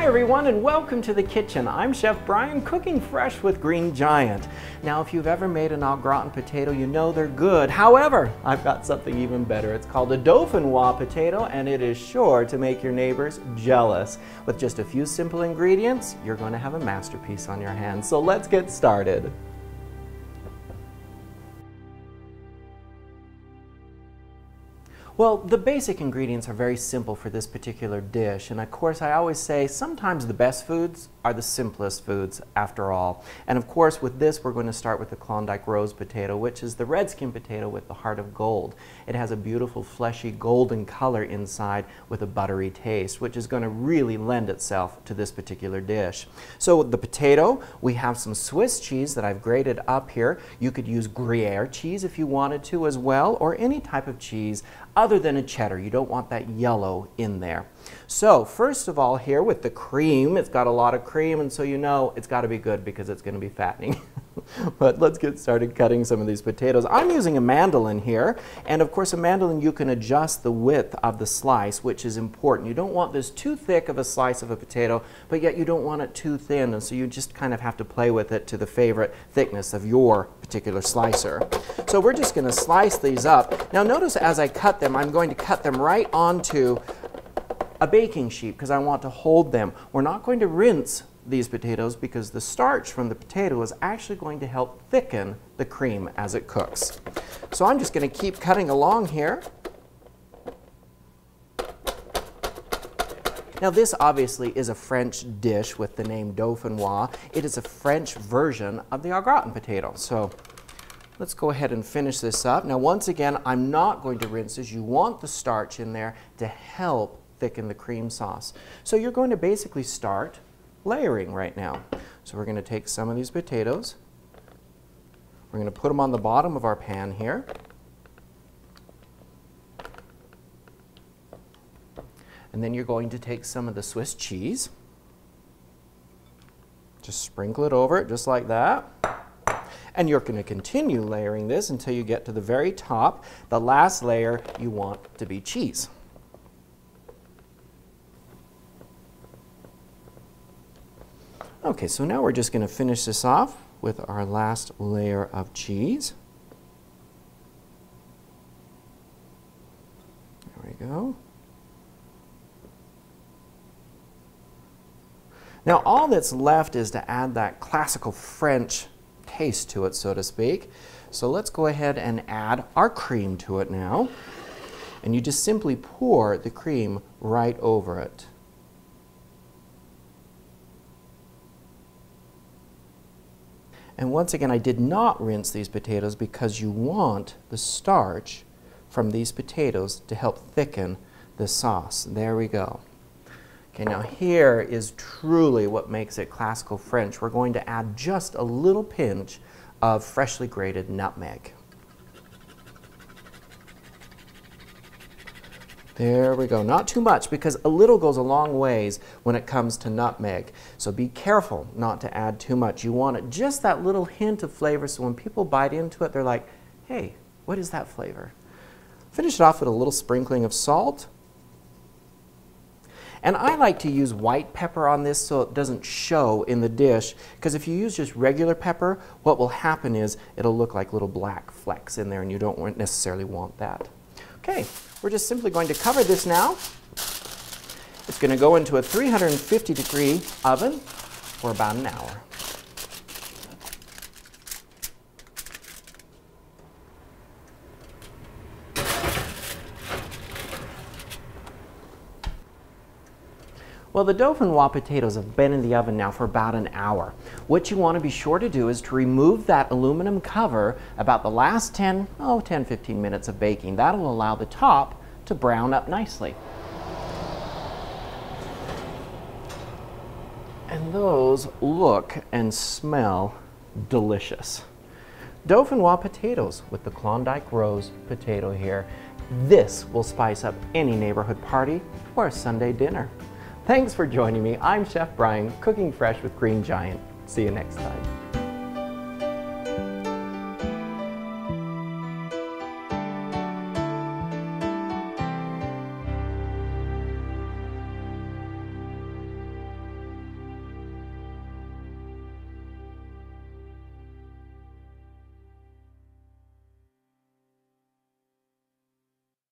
everyone, and welcome to the kitchen. I'm Chef Bryan, cooking fresh with Green Giant. Now, if you've ever made an au gratin potato, you know they're good. However, I've got something even better. It's called a Dauphinoise potato, and it is sure to make your neighbors jealous. With just a few simple ingredients, you're going to have a masterpiece on your hands. So let's get started. Well, the basic ingredients are very simple for this particular dish, and of course I always say sometimes the best foods are the simplest foods after all. And of course with this we're going to start with the Klondike rose potato, which is the red skin potato with the heart of gold. It has a beautiful fleshy golden color inside with a buttery taste, which is going to really lend itself to this particular dish. So the potato, we have some Swiss cheese that I've grated up here. You could use Gruyere cheese if you wanted to as well, or any type of cheese other than a cheddar. You don't want that yellow in there. So first of all here with the cream, it's got a lot of cream, and so you know it's got to be good because it's going to be fattening. But let's get started cutting some of these potatoes. I'm using a mandolin here, and of course a mandolin you can adjust the width of the slice, which is important. You don't want this too thick of a slice of a potato, but yet you don't want it too thin, and so you just kind of have to play with it to the favorite thickness of your particular slicer. So we're just going to slice these up. Now notice as I cut them, I'm going to cut them right onto a baking sheet because I want to hold them. We're not going to rinse these potatoes because the starch from the potato is actually going to help thicken the cream as it cooks. So I'm just going to keep cutting along here. Now this obviously is a French dish with the name Dauphinoise. It is a French version of the au gratin potato. So let's go ahead and finish this up. Now once again, I'm not going to rinse this. You want the starch in there to help thicken the cream sauce. So you're going to basically start layering right now. So we're going to take some of these potatoes. We're going to put them on the bottom of our pan here. And then you're going to take some of the Swiss cheese. Just sprinkle it over it just like that. And you're going to continue layering this until you get to the very top. The last layer you want to be cheese. Okay, so now we're just going to finish this off with our last layer of cheese. There we go. Now all that's left is to add that classical French taste to it, so to speak. So let's go ahead and add our cream to it now. And you just simply pour the cream right over it. And once again, I did not rinse these potatoes because you want the starch from these potatoes to help thicken the sauce. There we go. Okay, now here is truly what makes it classical French. We're going to add just a little pinch of freshly grated nutmeg. There we go. Not too much because a little goes a long ways when it comes to nutmeg. So be careful not to add too much. You want it just that little hint of flavor so when people bite into it, they're like, hey, what is that flavor? Finish it off with a little sprinkling of salt. And I like to use white pepper on this so it doesn't show in the dish, because if you use just regular pepper, what will happen is it'll look like little black flecks in there, and you don't necessarily want that. Okay, we're just simply going to cover this now. It's going to go into a 350-degree oven for about an hour. Well, the Dauphinoise potatoes have been in the oven now for about an hour. What you want to be sure to do is to remove that aluminum cover about the last 10-15 minutes of baking. That'll allow the top to brown up nicely. And those look and smell delicious. Dauphinoise potatoes with the Klondike rose potato here. This will spice up any neighborhood party or a Sunday dinner. Thanks for joining me. I'm Chef Bryan, cooking fresh with Green Giant. See you next time.